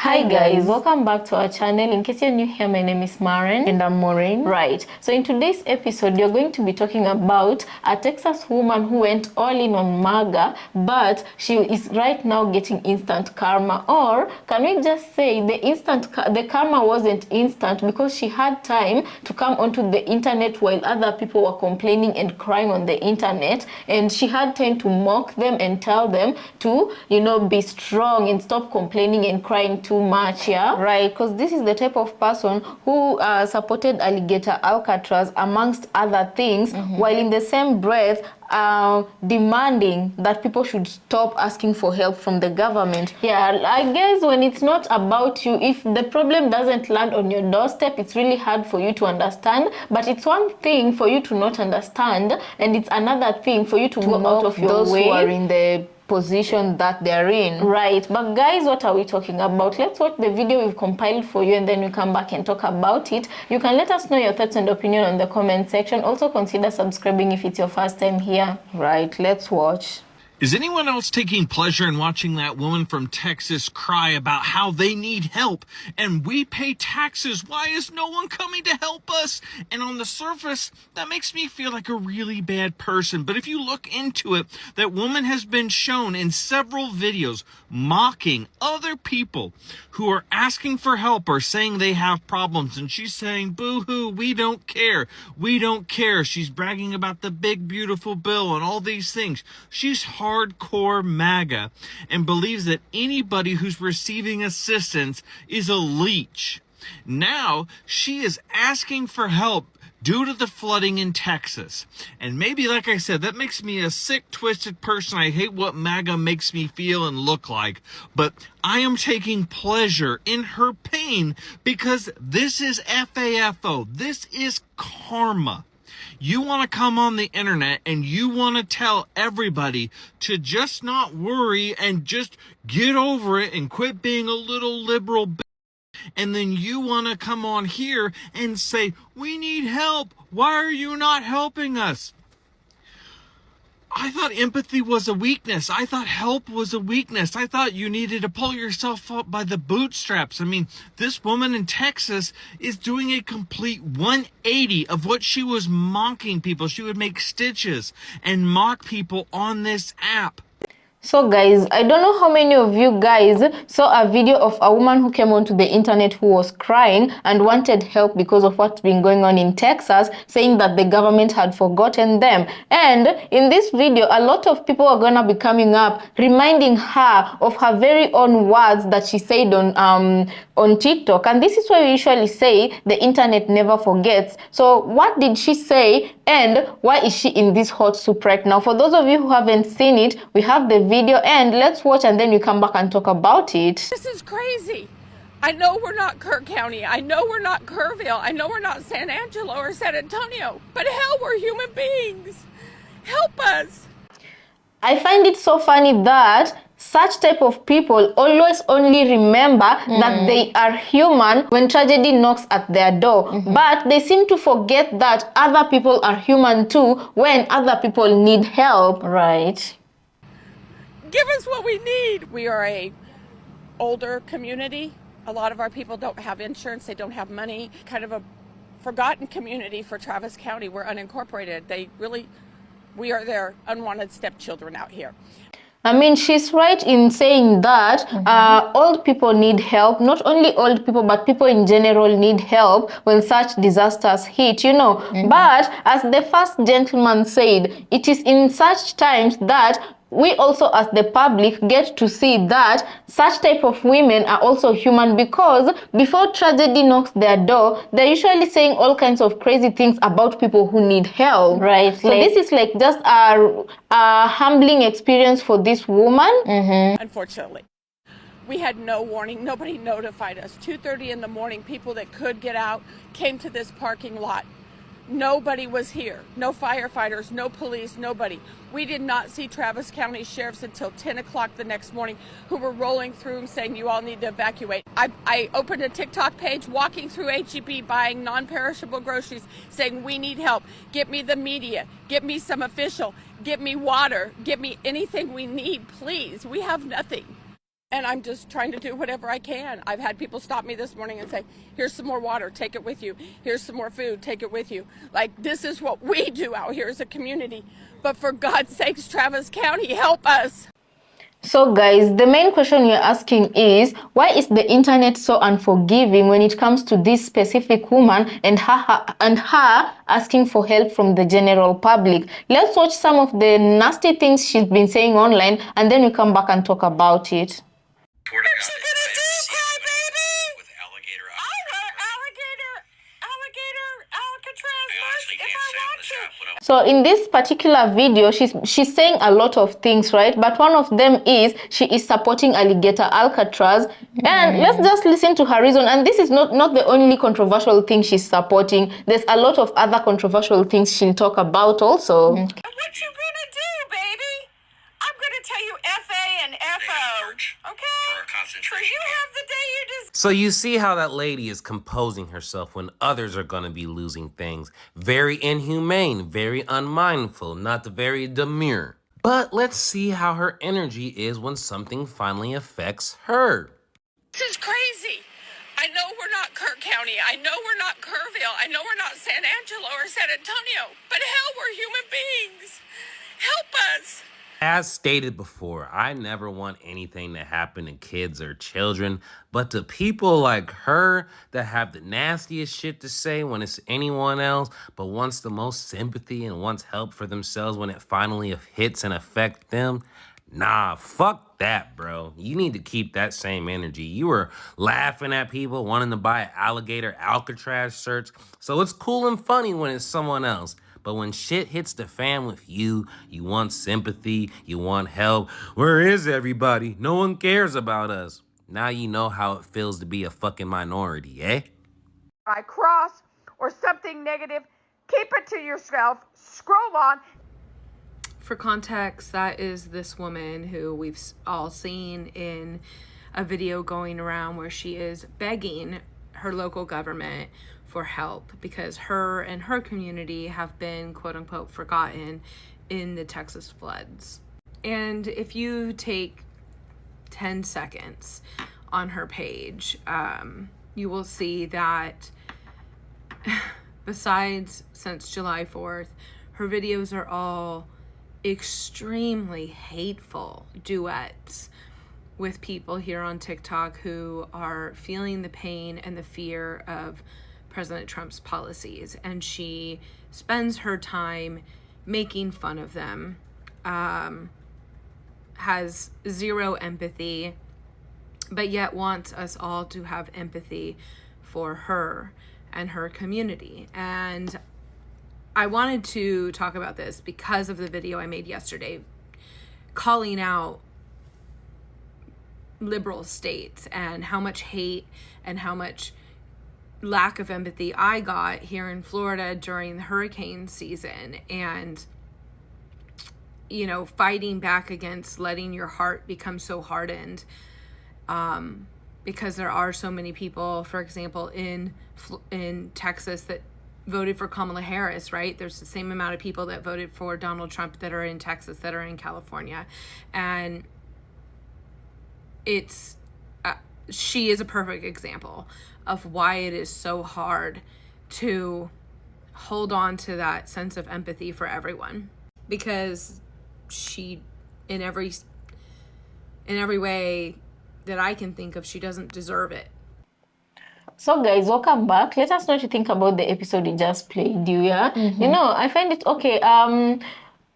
Hi guys, welcome back to our channel. In case you're new here, my name is Maren. And I'm Maureen. Right. So in today's episode, you're going to be talking about a Texas woman who went all in on MAGA, but she is right now getting instant karma. Or can we just say the karma wasn't instant because she had time to come onto the internet while other people were complaining and crying on the internet, and she had time to mock them and tell them to, be strong and stop complaining and crying too much, yeah? Right, because this is the type of person who supported alligator Alcatraz amongst other things, while in the same breath demanding that people should stop asking for help from the government. Yeah, I guess when it's not about you, if the problem doesn't land on your doorstep, it's really hard for you to understand. But it's one thing for you to not understand, and it's another thing for you to go out of your those way. Who are in the position that they're in. Right, but guys, what are we talking about? Let's watch the video we've compiled for you, and then we come back and talk about it. You can let us know your thoughts and opinion on the comment section. Also consider subscribing if it's your first time here. Right, let's watch. Is anyone else taking pleasure in watching that woman from Texas cry about how they need help and we pay taxes? Why is no one coming to help us? And on the surface, that makes me feel like a really bad person. But if you look into it, that woman has been shown in several videos mocking other people who are asking for help or saying they have problems. And she's saying, boo-hoo, we don't care. We don't care. She's bragging about the big, beautiful bill and all these things. She's hardcore MAGA and believes that anybody who's receiving assistance is a leech. Now she is asking for help due to the flooding in Texas. And maybe, like I said, that makes me a sick, twisted person. I hate what MAGA makes me feel and look like. But I am taking pleasure in her pain because this is FAFO. This is karma. You want to come on the internet and you want to tell everybody to just not worry and just get over it and quit being a little liberal. And then you want to come on here and say, we need help. Why are you not helping us? I thought empathy was a weakness. I thought help was a weakness. I thought you needed to pull yourself up by the bootstraps. I mean, this woman in Texas is doing a complete 180 of what she was mocking people. She would make stitches and mock people on this app. So guys, I don't know how many of you guys saw a video of a woman who came onto the internet who was crying and wanted help because of what's been going on in Texas, saying that the government had forgotten them. And in this video, a lot of people are gonna be coming up reminding her of her very own words that she said on TikTok. And this is why we usually say the internet never forgets. So what did she say, and why is she in this hot soup right now? For those of you who haven't seen it, we have the video, and let's watch, and then we come back and talk about it. This is crazy. I know we're not Kirk County. I know we're not Kerrville. I know we're not San Angelo or San Antonio. But hell, we're human beings. Help us. I find it so funny that such type of people always only remember that they are human when tragedy knocks at their door. But they seem to forget that other people are human too when other people need help. Right. Give us what we need. We are a older community. A lot of our people don't have insurance. They don't have money. Kind of a forgotten community for Travis County. We're unincorporated. We are their unwanted stepchildren out here. I mean, she's right in saying that old people need help. Not only old people, but people in general need help when such disasters hit, But as the first gentleman said, it is in such times that we also as the public get to see that such type of women are also human, because before tragedy knocks their door, they're usually saying all kinds of crazy things about people who need help. Right. So this is like just a humbling experience for this woman. Unfortunately, we had no warning. Nobody notified us. 2:30 in the morning, people that could get out came to this parking lot. Nobody was here. No firefighters, no police, nobody. We did not see Travis County sheriffs until 10 o'clock the next morning, who were rolling through and saying, you all need to evacuate. I opened a TikTok page, walking through H-E-B, buying non-perishable groceries, saying, we need help. Get me the media. Get me some official. Get me water. Get me anything we need, please. We have nothing. and I'm just trying to do whatever I can. I've had people stop me this morning and say, here's some more water, take it with you. Here's some more food, take it with you. Like, this is what we do out here as a community. But for God's sakes, Travis County, help us. So guys, the main question you're asking is, why is the internet so unforgiving when it comes to this specific woman and her asking for help from the general public? Let's watch some of the nasty things she's been saying online, and then we come back and talk about it. What's she gonna do, crybaby? With alligator. Alligator Alcatraz if I want to. So in this particular video, she's saying a lot of things, right? But one of them is she is supporting alligator Alcatraz. And let's just listen to her reason. And this is not the only controversial thing she's supporting. There's a lot of other controversial things she'll talk about also. What you gonna do, baby? I'm gonna tell you FA and FO. Okay? So you have the day you deserve. So you see how that lady is composing herself when others are going to be losing things. Very inhumane, very unmindful, not very demure. But let's see how her energy is when something finally affects her. This is crazy. I know we're not Kirk County. I know we're not Kerrville. I know we're not San Angelo or San Antonio. But hell, we're human beings. Help us. As stated before, I never want anything to happen to kids or children, but to people like her that have the nastiest shit to say when it's anyone else, but wants the most sympathy and wants help for themselves when it finally hits and affects them, nah, fuck that, bro. You need to keep that same energy. You were laughing at people wanting to buy an alligator Alcatraz shirts, so it's cool and funny when it's someone else. But when shit hits the fan with you, you want sympathy, you want help. Where is everybody? No one cares about us. Now you know how it feels to be a fucking minority, eh? I cross or something negative, keep it to yourself, scroll on. For context, that is this woman who we've all seen in a video going around where she is begging her local government for help because her and her community have been quote unquote forgotten in the Texas floods. And if you take 10 seconds on her page, you will see that besides since July 4th, her videos are all extremely hateful duets with people here on TikTok who are feeling the pain and the fear of President Trump's policies, and she spends her time making fun of them, has zero empathy, but yet wants us all to have empathy for her and her community. And I wanted to talk about this because of the video I made yesterday calling out liberal states and how much hate and how much lack of empathy I got here in Florida during the hurricane season, and you know, fighting back against letting your heart become so hardened, because there are so many people, for example, in Texas that voted for Kamala Harris, right? There's the same amount of people that voted for Donald Trump that are in Texas, that are in California, and it's she is a perfect example of why it is so hard to hold on to that sense of empathy for everyone, because she, in every way that I can think of, she doesn't deserve it. So guys, welcome back. Let us know what you think about the episode you just played, yeah? You know, I find it okay.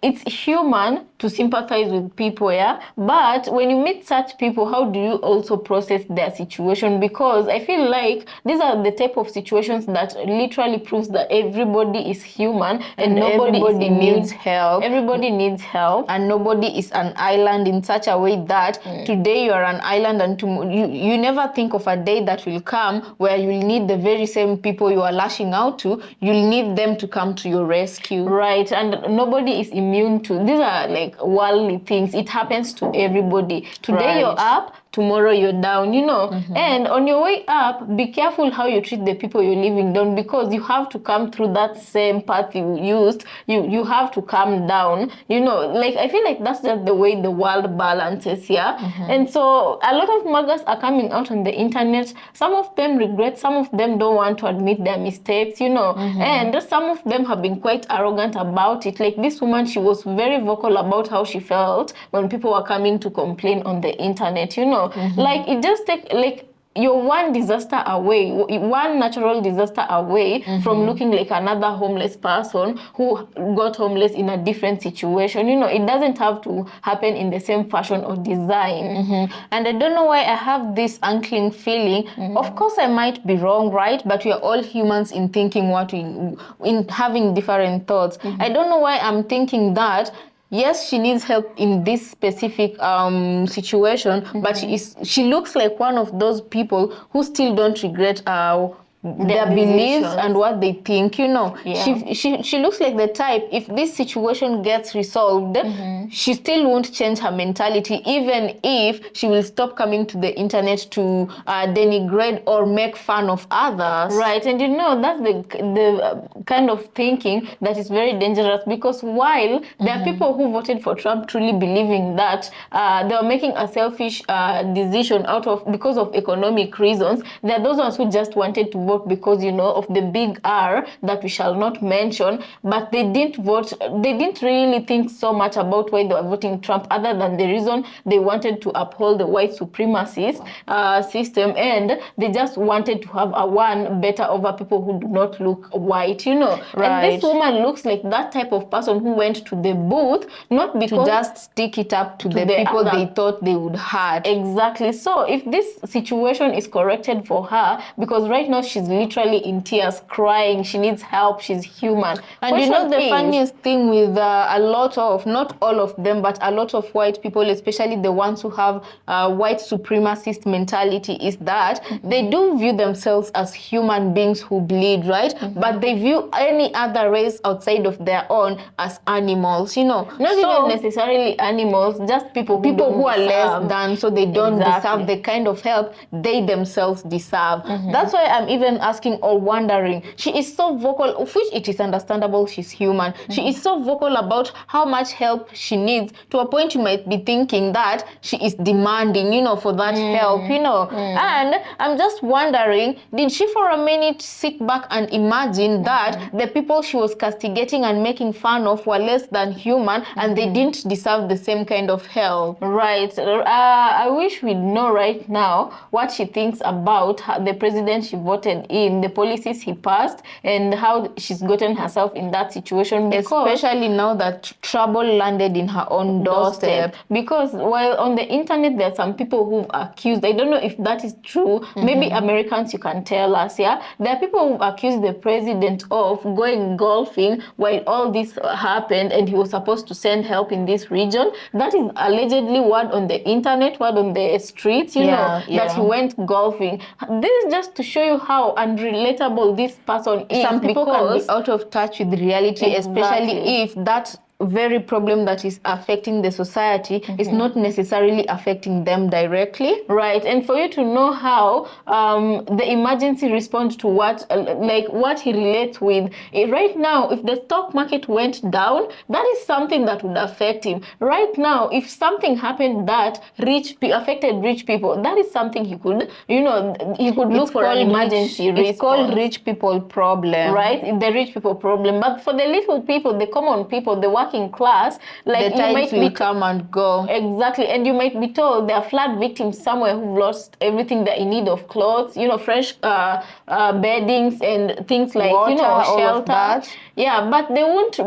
It's human to sympathize with people, yeah? But when you meet such people, how do you also process their situation? Because I feel like these are the type of situations that literally proves that everybody is human and nobody needs help. Everybody needs help, and nobody is an island in such a way that today you are an island and tomorrow you never think of a day that will come where you'll need the very same people you are lashing out to. You'll need them to come to your rescue, right? And nobody is immune to these are like worldly things. It happens to everybody. Today you're up, tomorrow you're down, you know. And on your way up, be careful how you treat the people you're leaving down, because you have to come through that same path you used. You have to come down, you know. Like, I feel like that's just the way the world balances, yeah. And so a lot of MAGAs are coming out on the internet. Some of them regret, some of them don't want to admit their mistakes, you know. And some of them have been quite arrogant about it. Like this woman, she was very vocal about how she felt when people were coming to complain on the internet, you know. Like, it just take, like, you're one disaster away, one natural disaster away from looking like another homeless person who got homeless in a different situation. You know, it doesn't have to happen in the same fashion or design. And I don't know why I have this unclean feeling. Of course, I might be wrong, right? But we are all humans in thinking in having different thoughts. I don't know why I'm thinking that yes, she needs help in this specific situation, but she looks like one of those people who still don't regret their beliefs and what they think, you know. She looks like the type, if this situation gets resolved, she still won't change her mentality, even if she will stop coming to the internet to denigrate or make fun of others, right? And you know, that's the kind of thinking that is very dangerous, because while there are people who voted for Trump truly believing that they were making a selfish decision because of economic reasons, there are those ones who just wanted to vote because, you know, of the big R that we shall not mention, but they didn't vote. They didn't really think so much about why they were voting Trump, other than the reason they wanted to uphold the white supremacist system, and they just wanted to have a one better over people who do not look white, you know. Right. And this woman looks like that type of person who went to the booth not because to just stick it up to the people they thought they would hurt. Exactly. So if this situation is corrected for her, because right now she's literally in tears, crying, she needs help, she's human. And you know, the funniest thing with a lot of, not all of them, but a lot of white people, especially the ones who have white supremacist mentality, is that they do view themselves as human beings who bleed, right? But they view any other race outside of their own as animals, you know. Not even necessarily animals, just people who are less than, so they don't deserve the kind of help they themselves deserve. That's why I'm even asking or wondering, she is so vocal, of which it is understandable, she's human. She is so vocal about how much help she needs, to a point you might be thinking that she is demanding, you know, for that help, you know. And I'm just wondering, did she for a minute sit back and imagine that the people she was castigating and making fun of were less than human, and they didn't deserve the same kind of help, right? I wish we'd know right now what she thinks about the president she voted in, the policies he passed, and how she's gotten herself in that situation, especially now that trouble landed in her own doorstep. Because while on the internet there are some people who've accused, I don't know if that is true, maybe Americans, you can tell us, yeah, there are people who've accused the president of going golfing while all this happened, and he was supposed to send help in this region. That is allegedly word on the internet, word on the streets, you know, that he went golfing. This is just to show you how unrelatable this person is. Some people can be out of touch with reality, especially if that very problem that is affecting the society is not necessarily affecting them directly, right? And for you to know how the emergency response to what he relates with, right now, if the stock market went down, that is something that would affect him. Right now, if something happened that affected rich people, that is something he could, you know, he could look for an emergency response. It's called rich people problem, right? The rich people problem. But for the little people, the common people, the working class, like, the times will come and go. Exactly. And you might be told there are flood victims somewhere who've lost everything they're in need of: clothes, you know, fresh beddings and things like water, you know, shelter. Yeah, but they won't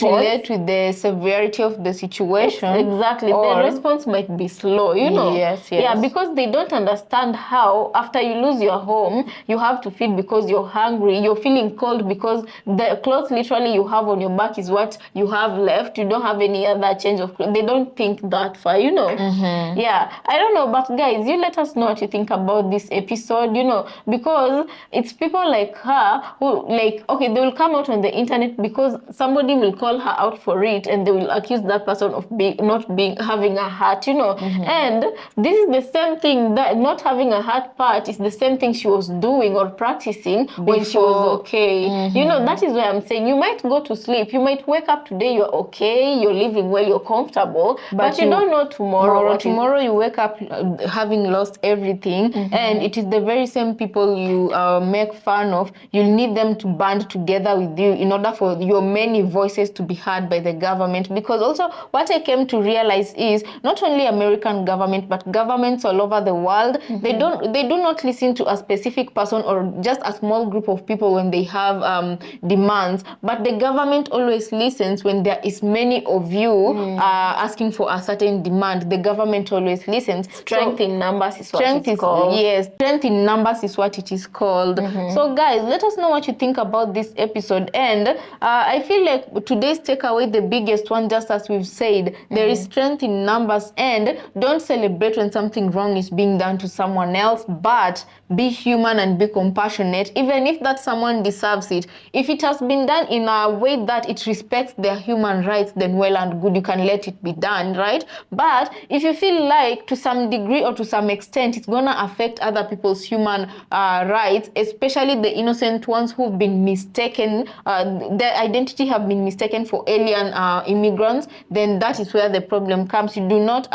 relate with the severity of the situation. Exactly. Or the response might be slow, you know. Yes. Yeah, because they don't understand how after you lose your home, you have to feed because you're hungry, you're feeling cold because the clothes literally you have on your back is what you have left. You don't have any other change of clothes. They don't think that far, you know. Yeah, I don't know, but guys, you let us know what you think about this episode, you know, because it's people like her who, like, okay, they will come out on the internet because somebody will call her out for it, and they will accuse that person of not being having a heart, you know. And this is the same thing, that not having a heart part is the same thing she was doing or practicing when she was okay. You know, that is why I'm saying you might go to sleep, you might wake up today, you're okay, you're living well, you're comfortable, but you don't know tomorrow you wake up having lost everything. And it is the very same people you make fun of. You'll need them to band together with you in order for your many voices to be heard by the government. Because also what I came to realize is not only American government, but governments all over the world, they do not listen to a specific person or just a small group of people when they have demands, but the government always listens when there is many of you asking for a certain demand. The government always listens. Strength in numbers is what it's called. Yes, strength in numbers is what it is called. So guys, let us know what you think about this episode. And I feel like today's takeaway, the biggest one, just as we've said, there is strength in numbers. And don't celebrate when something wrong is being done to someone else, but be human and be compassionate, even if that someone deserves it. If it has been done in a way that it respects their human rights, then well and good, you can let it be done, right? But if you feel like to some degree or to some extent it's gonna affect other people's human rights, especially the innocent ones who've been mistaken, their identity have been mistaken for alien immigrants, then that is where the problem comes. You do not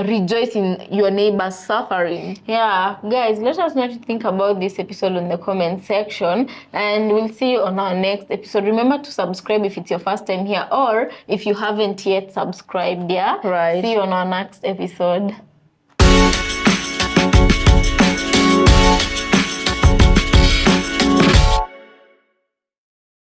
rejoice in your neighbor's suffering. Yeah, guys, let us know what you think about this episode in the comment section, and we'll see you on our next episode. Remember to subscribe if it's your first time here, or if you haven't yet subscribed. Yeah, Right. See you on our next episode.